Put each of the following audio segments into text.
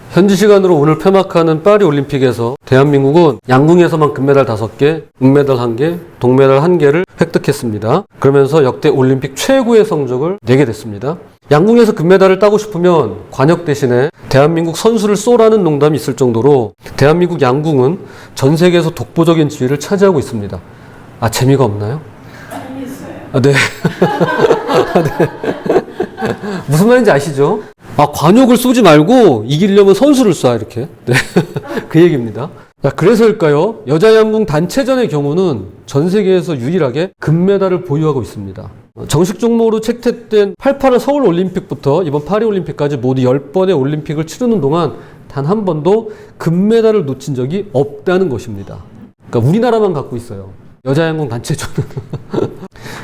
현지 시간으로 오늘 폐막하는 파리 올림픽에서 대한민국은 양궁에서만 금메달 5개, 은메달 1개, 동메달 1개를 획득했습니다. 그러면서 역대 올림픽 최고의 성적을 내게 됐습니다. 양궁에서 금메달을 따고 싶으면 관역 대신에 대한민국 선수를 쏘라는 농담이 있을 정도로 대한민국 양궁은 전 세계에서 독보적인 지위를 차지하고 있습니다. 아, 재미가 없나요? 재밌어요. 아, 네. 아, 네. 무슨 말인지 아시죠? 아, 관역을 쏘지 말고 이기려면 선수를 쏴, 이렇게. 네. 그 얘기입니다. 자, 그래서일까요? 여자 양궁 단체전의 경우는 전 세계에서 유일하게 금메달을 보유하고 있습니다. 정식 종목으로 채택된 88 서울 올림픽부터 이번 파리 올림픽까지 모두 10번의 올림픽을 치르는 동안 단 한 번도 금메달을 놓친 적이 없다는 것입니다. 그러니까 우리나라만 갖고 있어요. 여자 양궁 단체전은.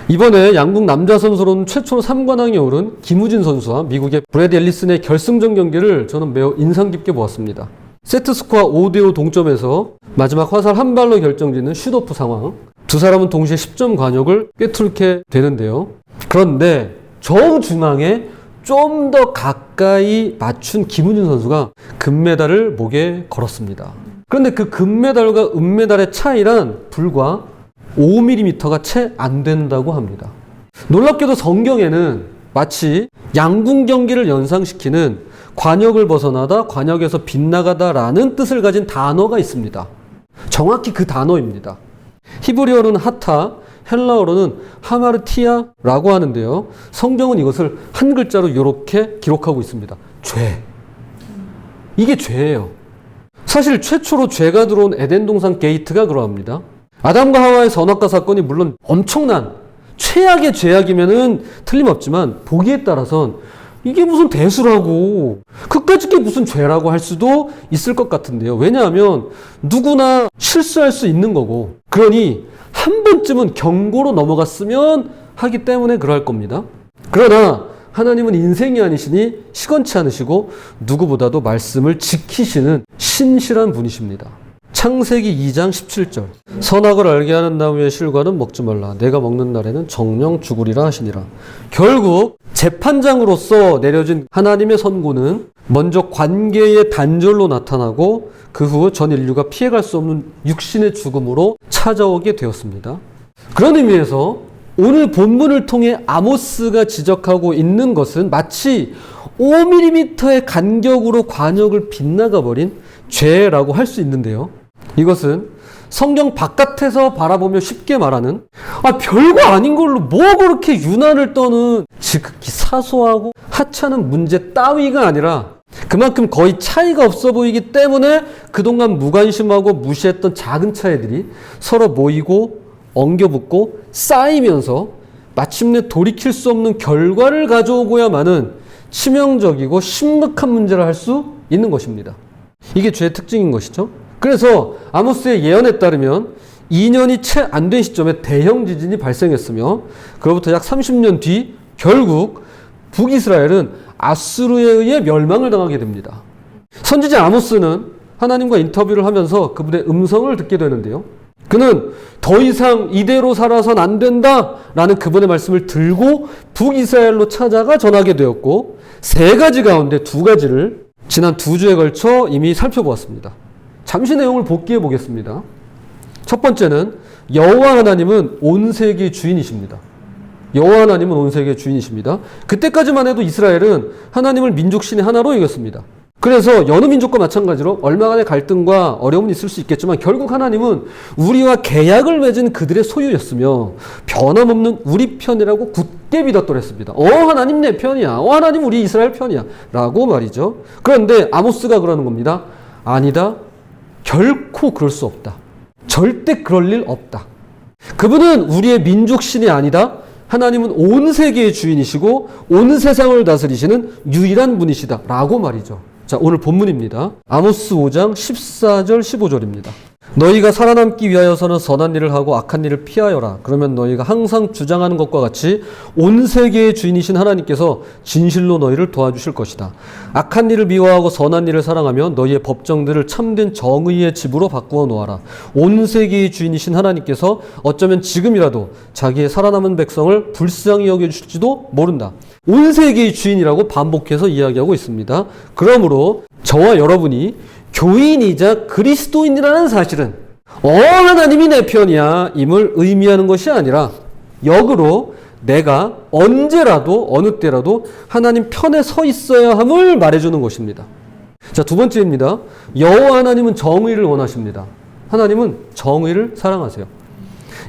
이번에 양궁 남자 선수로는 최초로 3관왕에 오른 김우진 선수와 미국의 브래드 앨리슨의 결승전 경기를 저는 매우 인상 깊게 보았습니다. 세트 스코어 5대5 동점에서 마지막 화살 한 발로 결정짓는 슛오프 상황. 두 사람은 동시에 10점 관역을 꿰뚫게 되는데요. 그런데 정중앙에 좀 더 가까이 맞춘 김우진 선수가 금메달을 목에 걸었습니다. 그런데 그 금메달과 은메달의 차이란 불과 5mm가 채 안 된다고 합니다. 놀랍게도 성경에는 마치 양궁 경기를 연상시키는 관역을 벗어나다, 관역에서 빗나가다라는 뜻을 가진 단어가 있습니다. 정확히 그 단어입니다. 히브리어로는 하타, 헬라어로는 하마르티아라고 하는데요. 성경은 이것을 한 글자로 이렇게 기록하고 있습니다. 죄. 이게 죄예요. 사실 최초로 죄가 들어온 에덴 동산 게이트가 그러합니다. 아담과 하와의 선악과 사건이 물론 엄청난 최악의 죄악이면은 틀림없지만 보기에 따라선 이게 무슨 대수라고 그까짓 게 무슨 죄라고 할 수도 있을 것 같은데요. 왜냐하면 누구나 실수할 수 있는 거고, 그러니 한 번쯤은 경고로 넘어갔으면 하기 때문에 그럴 겁니다. 그러나 하나님은 인생이 아니시니 시건치 않으시고 누구보다도 말씀을 지키시는 신실한 분이십니다. 창세기 2장 17절 선악을 알게 하는 나무의 실과는 먹지 말라. 내가 먹는 날에는 정령 죽으리라 하시니라. 결국 재판장으로서 내려진 하나님의 선고는 먼저 관계의 단절로 나타나고 그 후 전 인류가 피해갈 수 없는 육신의 죽음으로 찾아오게 되었습니다. 그런 의미에서 오늘 본문을 통해 아모스가 지적하고 있는 것은 마치 5mm의 간격으로 관역을 빗나가 버린 죄라고 할 수 있는데요. 이것은 성경 바깥에서 바라보며 쉽게 말하는 별거 아닌 걸로 뭐 그렇게 유난을 떠는 지극히 사소하고 하찮은 문제 따위가 아니라 그만큼 거의 차이가 없어 보이기 때문에 그동안 무관심하고 무시했던 작은 차이들이 서로 모이고 엉겨붙고 쌓이면서 마침내 돌이킬 수 없는 결과를 가져오고야만은 치명적이고 심각한 문제를 할 수 있는 것입니다. 이게 죄의 특징인 것이죠. 그래서 아모스의 예언에 따르면 2년이 채 안 된 시점에 대형 지진이 발생했으며 그로부터 약 30년 뒤 결국 북이스라엘은 아수르에 의해 멸망을 당하게 됩니다. 선지자 아모스는 하나님과 인터뷰를 하면서 그분의 음성을 듣게 되는데요. 그는 더 이상 이대로 살아선 안 된다라는 그분의 말씀을 들고 북이스라엘로 찾아가 전하게 되었고, 3가지 가운데 2가지를 지난 2주에 걸쳐 이미 살펴보았습니다. 잠시 내용을 복기해 보겠습니다. 첫 번째는 여호와 하나님은 온 세계의 주인이십니다. 여호와 하나님은 온 세계의 주인이십니다. 그때까지만 해도 이스라엘은 하나님을 민족 신의 하나로 여겼습니다. 그래서 여느 민족과 마찬가지로 얼마간의 갈등과 어려움이 있을 수 있겠지만 결국 하나님은 우리와 계약을 맺은 그들의 소유였으며 변함없는 우리 편이라고 굳게 믿었더랬습니다. 하나님 내 편이야. 하나님 우리 이스라엘 편이야. 라고 말이죠. 그런데 아모스가 그러는 겁니다. 아니다. 결코 그럴 수 없다. 절대 그럴 일 없다. 그분은 우리의 민족 신이 아니다. 하나님은 온 세계의 주인이시고 온 세상을 다스리시는 유일한 분이시다. 라고 말이죠. 자, 오늘 본문입니다. 아모스 5장 14절 15절입니다. 너희가 살아남기 위하여서는 선한 일을 하고 악한 일을 피하여라. 그러면 너희가 항상 주장하는 것과 같이 온 세계의 주인이신 하나님께서 진실로 너희를 도와주실 것이다. 악한 일을 미워하고 선한 일을 사랑하며 너희의 법정들을 참된 정의의 집으로 바꾸어 놓아라. 온 세계의 주인이신 하나님께서 어쩌면 지금이라도 자기의 살아남은 백성을 불쌍히 여겨주실지도 모른다. 온 세계의 주인이라고 반복해서 이야기하고 있습니다. 그러므로 저와 여러분이 교인이자 그리스도인이라는 사실은 하나님이 내 편이야 임을 의미하는 것이 아니라 역으로 내가 언제라도 어느 때라도 하나님 편에 서 있어야 함을 말해주는 것입니다. 자, 두 번째입니다. 여호와 하나님은 정의를 원하십니다. 하나님은 정의를 사랑하세요.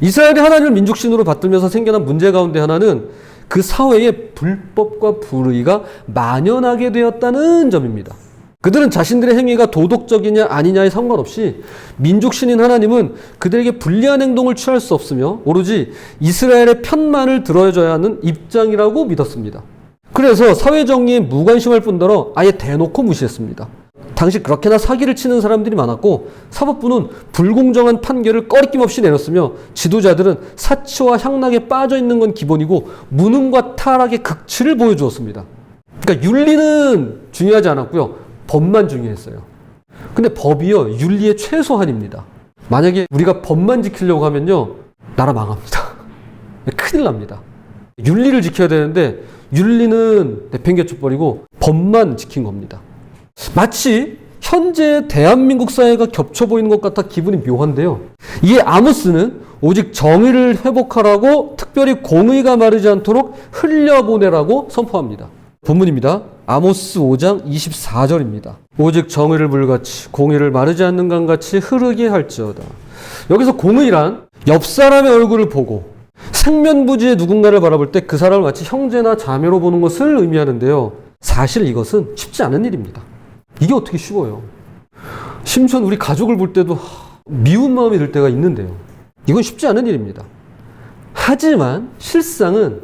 이스라엘이 하나님을 민족신으로 받들면서 생겨난 문제 가운데 하나는 그 사회에 불법과 불의가 만연하게 되었다는 점입니다. 그들은 자신들의 행위가 도덕적이냐 아니냐에 상관없이 민족신인 하나님은 그들에게 불리한 행동을 취할 수 없으며 오로지 이스라엘의 편만을 들어줘야 하는 입장이라고 믿었습니다. 그래서 사회정의에 무관심할 뿐더러 아예 대놓고 무시했습니다. 당시 그렇게나 사기를 치는 사람들이 많았고 사법부는 불공정한 판결을 꺼리낌 없이 내렸으며 지도자들은 사치와 향락에 빠져 있는 건 기본이고 무능과 타락의 극치를 보여주었습니다. 그러니까 윤리는 중요하지 않았고요. 법만 중요했어요. 근데 법이요, 윤리의 최소한입니다. 만약에 우리가 법만 지키려고 하면요, 나라 망합니다. 큰일 납니다. 윤리를 지켜야 되는데 윤리는 내팽개쳐버리고 법만 지킨 겁니다. 마치 현재 대한민국 사회가 겹쳐 보이는 것 같아 기분이 묘한데요. 이에 아모스는 오직 정의를 회복하라고 특별히 공의가 마르지 않도록 흘려보내라고 선포합니다. 본문입니다. 아모스 5장 24절입니다. 오직 정의를 물같이 공의를 마르지 않는 강같이 흐르게 할지어다. 여기서 공의란 옆 사람의 얼굴을 보고 생면부지의 누군가를 바라볼 때 그 사람을 마치 형제나 자매로 보는 것을 의미하는데요. 사실 이것은 쉽지 않은 일입니다. 이게 어떻게 쉬워요? 심지어 우리 가족을 볼 때도 미운 마음이 들 때가 있는데요. 이건 쉽지 않은 일입니다. 하지만 실상은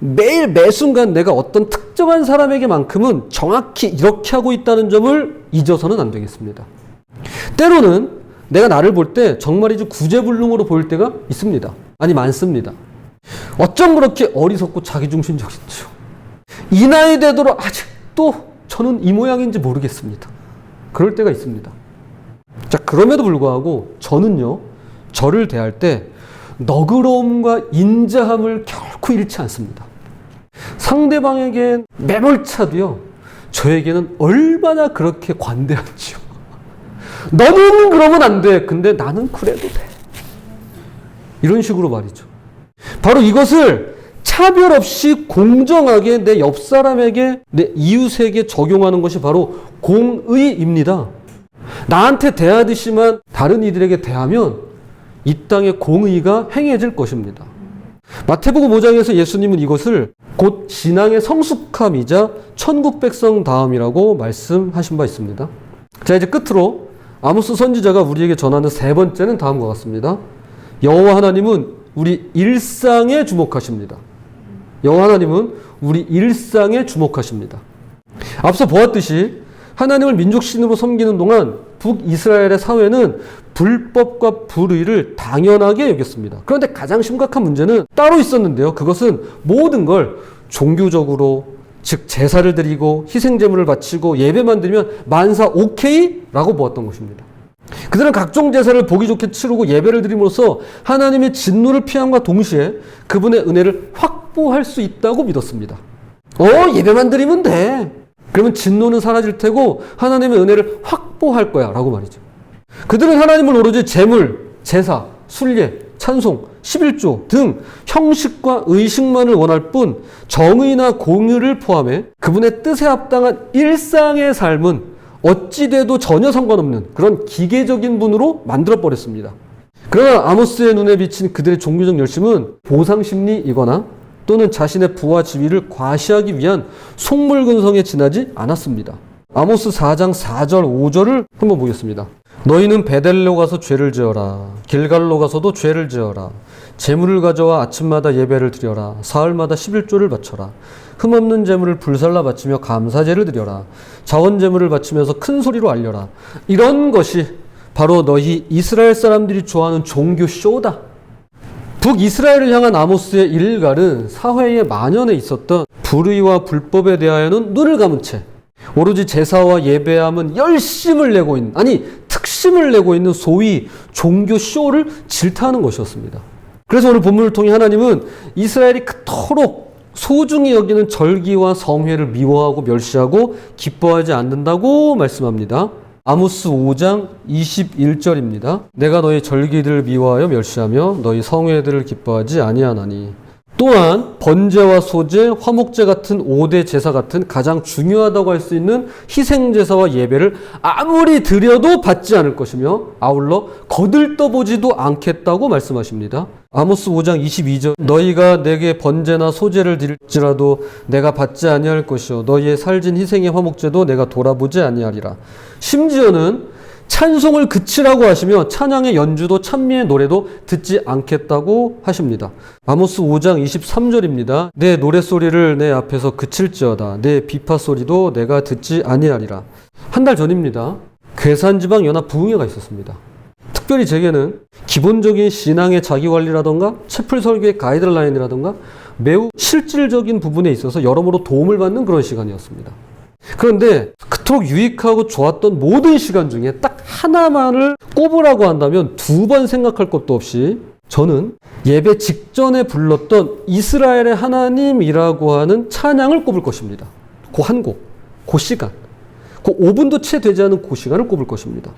매일 매순간 내가 어떤 특정한 사람에게만큼은 정확히 이렇게 하고 있다는 점을 잊어서는 안 되겠습니다. 때로는 내가 나를 볼 때 정말이지 구제불능으로 보일 때가 있습니다. 아니 많습니다. 어쩜 그렇게 어리석고 자기중심적인지요. 이 나이 되도록 아직도 저는 이 모양인지 모르겠습니다. 그럴 때가 있습니다. 자, 그럼에도 불구하고 저는요, 저를 대할 때 너그러움과 인자함을 결코 잃지 않습니다. 상대방에겐 매몰차도요, 저에게는 얼마나 그렇게 관대하지요. 너는 그러면 안 돼. 근데 나는 그래도 돼. 이런 식으로 말이죠. 바로 이것을 차별 없이 공정하게 내 옆 사람에게, 내 이웃에게 적용하는 것이 바로 공의입니다. 나한테 대하듯이만 다른 이들에게 대하면 이 땅의 공의가 행해질 것입니다. 마태복음 5장에서 예수님은 이것을 곧 신앙의 성숙함이자 천국 백성 다음이라고 말씀하신 바 있습니다. 자, 이제 끝으로 아모스 선지자가 우리에게 전하는 세 번째는 다음과 같습니다. 여호와 하나님은 우리 일상에 주목하십니다. 여호와 하나님은 우리 일상에 주목하십니다. 앞서 보았듯이 하나님을 민족신으로 섬기는 동안 북이스라엘의 사회는 불법과 불의를 당연하게 여겼습니다. 그런데 가장 심각한 문제는 따로 있었는데요. 그것은 모든 걸 종교적으로, 즉 제사를 드리고 희생제물을 바치고 예배만 드리면 만사 오케이? 라고 보았던 것입니다. 그들은 각종 제사를 보기 좋게 치르고 예배를 드림으로써 하나님의 진노를 피함과 동시에 그분의 은혜를 확보할 수 있다고 믿었습니다. 예배만 드리면 돼. 그러면 진노는 사라질 테고 하나님의 은혜를 확보할 거야 라고 말이죠. 그들은 하나님을 오로지 제물, 제사, 순례, 찬송, 11조 등 형식과 의식만을 원할 뿐 정의나 공의를 포함해 그분의 뜻에 합당한 일상의 삶은 어찌돼도 전혀 상관없는 그런 기계적인 분으로 만들어버렸습니다. 그러나 아모스의 눈에 비친 그들의 종교적 열심은 보상심리이거나 또는 자신의 부와 지위를 과시하기 위한 속물근성에 지나지 않았습니다. 아모스 4장 4절 5절을 한번 보겠습니다. 너희는 베델로 가서 죄를 지어라. 길갈로 가서도 죄를 지어라. 제물을 가져와 아침마다 예배를 드려라. 사흘마다 11조를 바쳐라. 흠없는 제물을 불살라 바치며 감사제를 드려라. 자원 제물을 바치면서 큰 소리로 알려라. 이런 것이 바로 너희 이스라엘 사람들이 좋아하는 종교 쇼다. 북이스라엘을 향한 아모스의 일갈은 사회에 만연해 있었던 불의와 불법에 대하여는 눈을 감은 채 오로지 제사와 예배함은 열심을 내고 있는, 아니 특심을 내고 있는 소위 종교 쇼를 질타하는 것이었습니다. 그래서 오늘 본문을 통해 하나님은 이스라엘이 그토록 소중히 여기는 절기와 성회를 미워하고 멸시하고 기뻐하지 않는다고 말씀합니다. 아모스 5장 21절입니다. 내가 너희 절기들을 미워하여 멸시하며 너희 성회들을 기뻐하지 아니하나니. 또한 번제와 소제, 화목제 같은 5대 제사 같은 가장 중요하다고 할 수 있는 희생제사와 예배를 아무리 드려도 받지 않을 것이며 아울러 거들떠보지도 않겠다고 말씀하십니다. 아모스 5장 22절 너희가 내게 번제나 소제를 드릴지라도 내가 받지 아니할 것이요 너희의 살진 희생의 화목제도 내가 돌아보지 아니하리라. 심지어는 찬송을 그치라고 하시며 찬양의 연주도 찬미의 노래도 듣지 않겠다고 하십니다. 아모스 5장 23절입니다. 내 노랫소리를 내 앞에서 그칠지어다. 내 비파소리도 내가 듣지 아니하리라. 한 달 전입니다. 괴산지방연합 부흥회가 있었습니다. 특별히 제게는 기본적인 신앙의 자기관리라던가 채플 설교의 가이드라인이라던가 매우 실질적인 부분에 있어서 여러모로 도움을 받는 그런 시간이었습니다. 그런데 그토록 유익하고 좋았던 모든 시간 중에 딱 하나만을 꼽으라고 한다면 2번 생각할 것도 없이 저는 예배 직전에 불렀던 이스라엘의 하나님이라고 하는 찬양을 꼽을 것입니다. 그 한 곡, 그 시간, 그 5분도 채 되지 않은 그 시간을 꼽을 것입니다.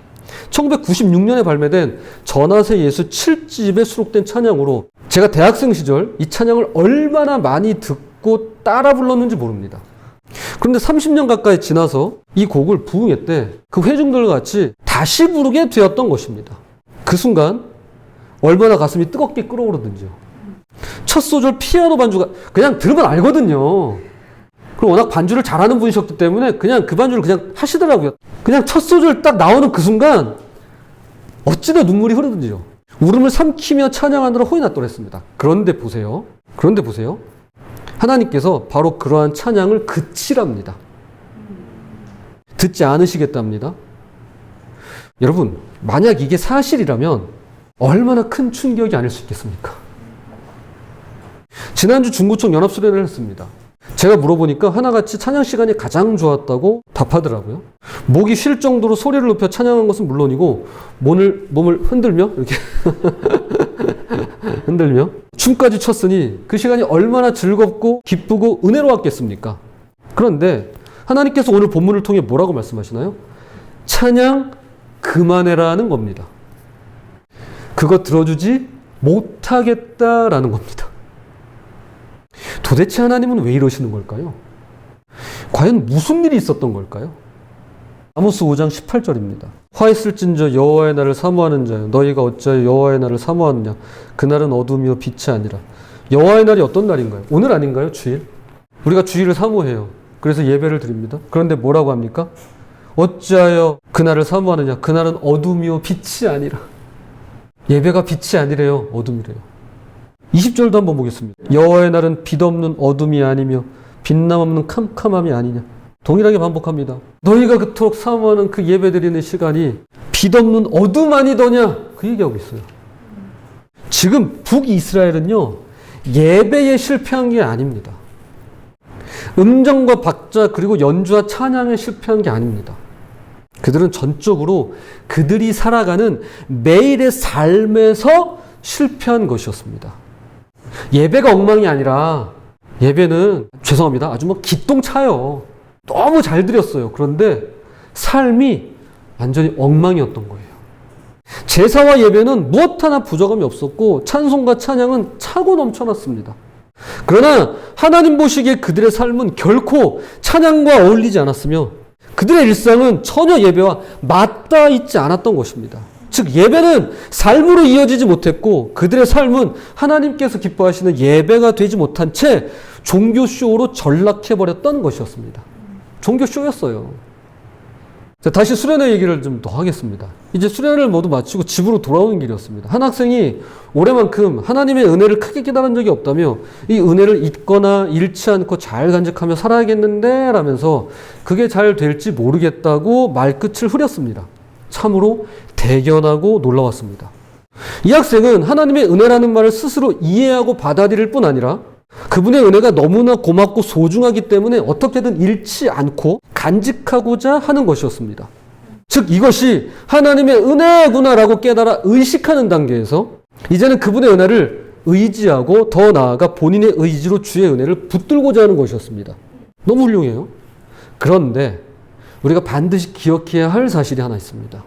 1996년에 발매된 전하세 예수 7집에 수록된 찬양으로 제가 대학생 시절 이 찬양을 얼마나 많이 듣고 따라 불렀는지 모릅니다. 그런데 30년 가까이 지나서 이 곡을 부흥회 때 그 회중들과 같이 다시 부르게 되었던 것입니다. 그 순간 얼마나 가슴이 뜨겁게 끓어오르든지요. 첫 소절 피아노 반주가 그냥 들으면 알거든요. 그리고 워낙 반주를 잘하는 분이셨기 때문에 그냥 그 반주를 그냥 하시더라고요. 그냥 첫 소절 딱 나오는 그 순간 어찌나 눈물이 흐르든지요. 울음을 삼키며 찬양하느라 혼이 났더랬습니다. 그런데 보세요. 하나님께서 바로 그러한 찬양을 그치랍니다. 듣지 않으시겠답니다. 여러분, 만약 이게 사실이라면 얼마나 큰 충격이 아닐 수 있겠습니까? 지난주 중구청 연합수련회를 했습니다. 제가 물어보니까 하나같이 찬양 시간이 가장 좋았다고 답하더라고요. 목이 쉴 정도로 소리를 높여 찬양한 것은 물론이고 몸을 흔들며 이렇게 흔들며 춤까지 췄으니 그 시간이 얼마나 즐겁고 기쁘고 은혜로웠겠습니까? 그런데 하나님께서 오늘 본문을 통해 뭐라고 말씀하시나요? 찬양 그만해라는 겁니다. 그거 들어주지 못하겠다라는 겁니다. 도대체 하나님은 왜 이러시는 걸까요? 과연 무슨 일이 있었던 걸까요? 아모스 5장 18절입니다. 화 있을진저 여호와의 날을 사모하는 자여 너희가 어찌하여 여호와의 날을 사모하느냐 그날은 어둠이요 빛이 아니라. 여호와의 날이 어떤 날인가요? 오늘 아닌가요? 주일? 우리가 주일을 사모해요. 그래서 예배를 드립니다. 그런데 뭐라고 합니까? 어찌하여 그날을 사모하느냐 그날은 어둠이요 빛이 아니라. 예배가 빛이 아니래요. 어둠이래요. 20절도 한번 보겠습니다. 여호와의 날은 빛 없는 어둠이 아니며 빛남 없는 캄캄함이 아니냐. 동일하게 반복합니다. 너희가 그토록 사모하는 그 예배드리는 시간이 빛 없는 어둠 아니더냐. 그 얘기하고 있어요. 지금 북이스라엘은요. 예배에 실패한 게 아닙니다. 음정과 박자 그리고 연주와 찬양에 실패한 게 아닙니다. 그들은 전적으로 그들이 살아가는 매일의 삶에서 실패한 것이었습니다. 예배가 엉망이 아니라 예배는 죄송합니다. 아주 기똥차요. 너무 잘 드렸어요. 그런데 삶이 완전히 엉망이었던 거예요. 제사와 예배는 무엇 하나 부족함이 없었고 찬송과 찬양은 차고 넘쳐났습니다. 그러나 하나님 보시기에 그들의 삶은 결코 찬양과 어울리지 않았으며 그들의 일상은 전혀 예배와 맞닿아 있지 않았던 것입니다. 즉 예배는 삶으로 이어지지 못했고 그들의 삶은 하나님께서 기뻐하시는 예배가 되지 못한 채 종교쇼로 전락해버렸던 것이었습니다. 종교쇼였어요. 자, 다시 수련회 얘기를 좀 더 하겠습니다. 이제 수련회를 모두 마치고 집으로 돌아오는 길이었습니다. 한 학생이 올해만큼 하나님의 은혜를 크게 깨달은 적이 없다며 이 은혜를 잊거나 잃지 않고 잘 간직하며 살아야겠는데 라면서 그게 잘 될지 모르겠다고 말끝을 흐렸습니다. 참으로 대견하고 놀라웠습니다. 이 학생은 하나님의 은혜라는 말을 스스로 이해하고 받아들일 뿐 아니라 그분의 은혜가 너무나 고맙고 소중하기 때문에 어떻게든 잃지 않고 간직하고자 하는 것이었습니다. 즉 이것이 하나님의 은혜구나라고 깨달아 의식하는 단계에서 이제는 그분의 은혜를 의지하고 더 나아가 본인의 의지로 주의 은혜를 붙들고자 하는 것이었습니다. 너무 훌륭해요. 그런데 우리가 반드시 기억해야 할 사실이 하나 있습니다.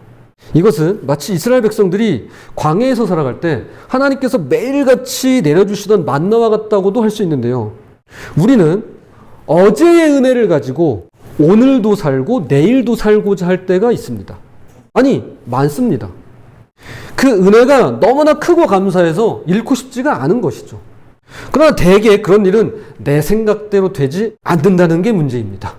이것은 마치 이스라엘 백성들이 광야에서 살아갈 때 하나님께서 매일같이 내려주시던 만나와 같다고도 할 수 있는데요. 우리는 어제의 은혜를 가지고 오늘도 살고 내일도 살고자 할 때가 있습니다. 아니, 많습니다. 그 은혜가 너무나 크고 감사해서 잃고 싶지가 않은 것이죠. 그러나 대개 그런 일은 내 생각대로 되지 않는다는 게 문제입니다.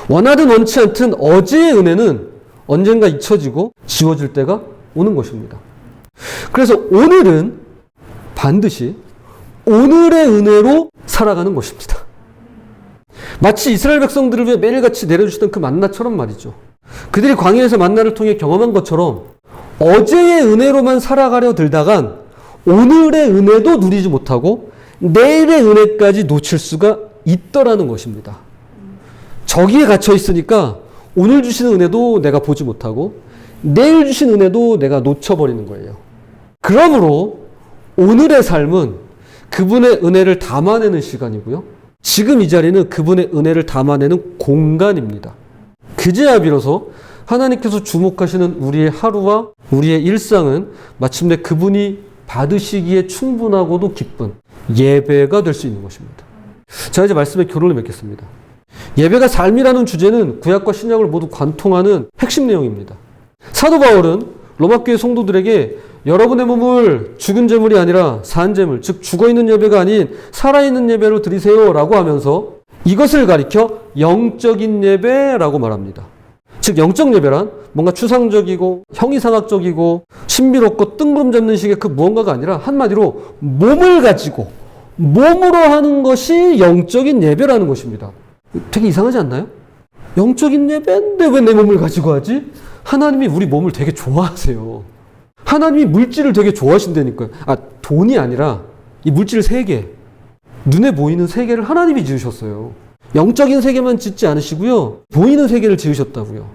원하든 원치 않든 어제의 은혜는 언젠가 잊혀지고 지워질 때가 오는 것입니다. 그래서 오늘은 반드시 오늘의 은혜로 살아가는 것입니다. 마치 이스라엘 백성들을 위해 매일같이 내려주시던 그 만나처럼 말이죠. 그들이 광야에서 만나를 통해 경험한 것처럼 어제의 은혜로만 살아가려 들다간 오늘의 은혜도 누리지 못하고 내일의 은혜까지 놓칠 수가 있더라는 것입니다. 저기에 갇혀 있으니까 오늘 주시는 은혜도 내가 보지 못하고 내일 주신 은혜도 내가 놓쳐버리는 거예요. 그러므로 오늘의 삶은 그분의 은혜를 담아내는 시간이고요. 지금 이 자리는 그분의 은혜를 담아내는 공간입니다. 그제야 비로소 하나님께서 주목하시는 우리의 하루와 우리의 일상은 마침내 그분이 받으시기에 충분하고도 기쁜 예배가 될 수 있는 것입니다. 자, 이제 말씀의 결론을 맺겠습니다. 예배가 삶이라는 주제는 구약과 신약을 모두 관통하는 핵심 내용입니다. 사도 바울은 로마교회 성도들에게 여러분의 몸을 죽은 제물이 아니라 산 제물, 즉 죽어있는 예배가 아닌 살아있는 예배로 드리세요 라고 하면서 이것을 가리켜 영적인 예배라고 말합니다. 즉 영적 예배란 뭔가 추상적이고 형이상학적이고 신비롭고 뜬구름 잡는 식의 그 무언가가 아니라 한마디로 몸을 가지고 몸으로 하는 것이 영적인 예배라는 것입니다. 되게 이상하지 않나요? 영적인 예배인데 왜 내 몸을 가지고 하지? 하나님이 우리 몸을 되게 좋아하세요. 하나님이 물질을 되게 좋아하신다니까요. 돈이 아니라 이 물질 세계, 눈에 보이는 세계를 하나님이 지으셨어요. 영적인 세계만 짓지 않으시고요. 보이는 세계를 지으셨다고요.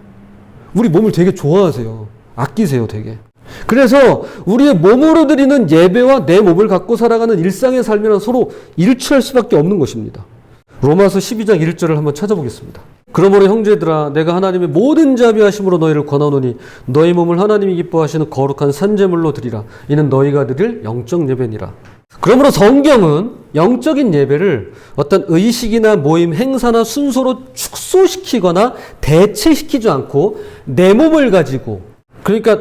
우리 몸을 되게 좋아하세요. 아끼세요, 되게. 그래서 우리의 몸으로 드리는 예배와 내 몸을 갖고 살아가는 일상의 삶이란 서로 일치할 수밖에 없는 것입니다. 로마서 12장 1절을 한번 찾아보겠습니다. 그러므로 형제들아 내가 하나님의 모든 자비하심으로 너희를 권하노니 너희 몸을 하나님이 기뻐하시는 거룩한 산제물로 드리라. 이는 너희가 드릴 영적 예배니라. 그러므로 성경은 영적인 예배를 어떤 의식이나 모임, 행사나 순서로 축소시키거나 대체시키지 않고 내 몸을 가지고, 그러니까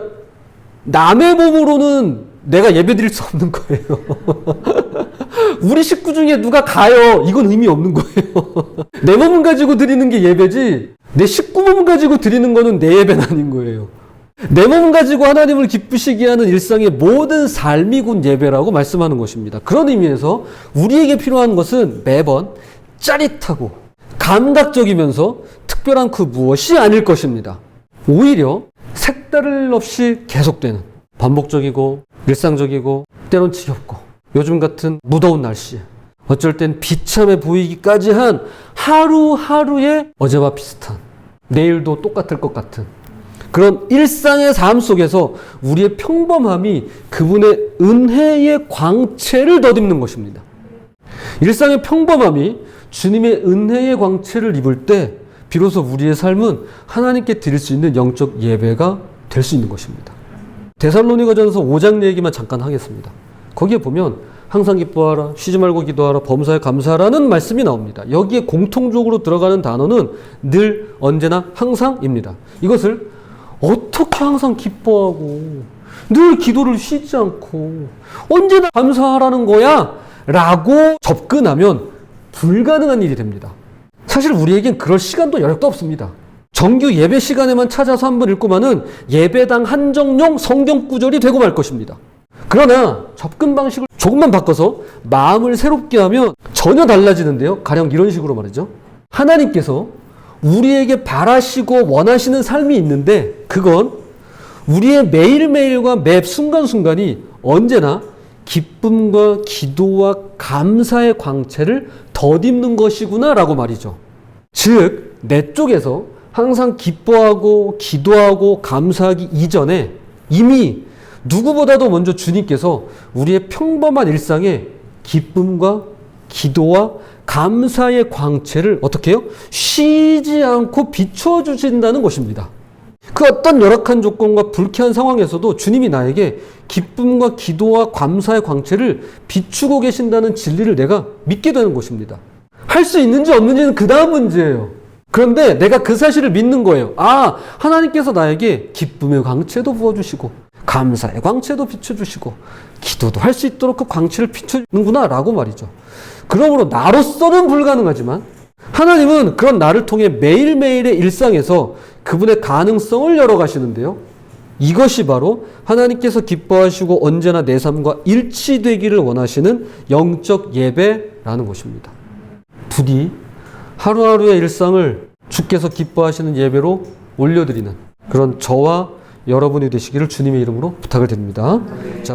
남의 몸으로는 내가 예배 드릴 수 없는 거예요. 우리 식구 중에 누가 가요. 이건 의미 없는 거예요. 내 몸을 가지고 드리는 게 예배지 내 식구 몸을 가지고 드리는 거는 내 예배는 아닌 거예요. 내 몸을 가지고 하나님을 기쁘시게 하는 일상의 모든 삶이 곧 예배라고 말씀하는 것입니다. 그런 의미에서 우리에게 필요한 것은 매번 짜릿하고 감각적이면서 특별한 그 무엇이 아닐 것입니다. 오히려 색다를 없이 계속되는 반복적이고 일상적이고 때론 지겹고 요즘 같은 무더운 날씨에 어쩔 땐 비참해 보이기까지 한 하루하루의 어제와 비슷한 내일도 똑같을 것 같은 그런 일상의 삶 속에서 우리의 평범함이 그분의 은혜의 광채를 덧입는 것입니다. 일상의 평범함이 주님의 은혜의 광채를 입을 때 비로소 우리의 삶은 하나님께 드릴 수 있는 영적 예배가 될 수 있는 것입니다. 데살로니가전서 5장 얘기만 잠깐 하겠습니다. 거기에 보면 항상 기뻐하라, 쉬지 말고 기도하라, 범사에 감사하라는 말씀이 나옵니다. 여기에 공통적으로 들어가는 단어는 늘, 언제나, 항상입니다. 이것을 어떻게 항상 기뻐하고 늘 기도를 쉬지 않고 언제나 감사하라는 거야? 라고 접근하면 불가능한 일이 됩니다. 사실 우리에겐 그럴 시간도 여력도 없습니다. 정규 예배 시간에만 찾아서 한번 읽고만은 예배당 한정용 성경 구절이 되고 말 것입니다. 그러나 접근 방식을 조금만 바꿔서 마음을 새롭게 하면 전혀 달라지는데요. 가령 이런 식으로 말이죠. 하나님께서 우리에게 바라시고 원하시는 삶이 있는데 그건 우리의 매일매일과 매 순간순간이 언제나 기쁨과 기도와 감사의 광채를 덧입는 것이구나 라고 말이죠. 즉, 내 쪽에서 항상 기뻐하고 기도하고 감사하기 이전에 이미 누구보다도 먼저 주님께서 우리의 평범한 일상에 기쁨과 기도와 감사의 광채를 어떻게 해요? 쉬지 않고 비춰주신다는 것입니다. 그 어떤 열악한 조건과 불쾌한 상황에서도 주님이 나에게 기쁨과 기도와 감사의 광채를 비추고 계신다는 진리를 내가 믿게 되는 것입니다. 할 수 있는지 없는지는 그 다음 문제예요. 그런데 내가 그 사실을 믿는 거예요. 아, 하나님께서 나에게 기쁨의 광채도 부어주시고 감사의 광채도 비춰주시고 기도도 할 수 있도록 그 광채를 비춰주는구나 라고 말이죠. 그러므로 나로서는 불가능하지만 하나님은 그런 나를 통해 매일매일의 일상에서 그분의 가능성을 열어가시는데요. 이것이 바로 하나님께서 기뻐하시고 언제나 내 삶과 일치되기를 원하시는 영적 예배라는 것입니다. 부디 하루하루의 일상을 주께서 기뻐하시는 예배로 올려드리는 그런 저와 여러분이 되시기를 주님의 이름으로 부탁을 드립니다. 자.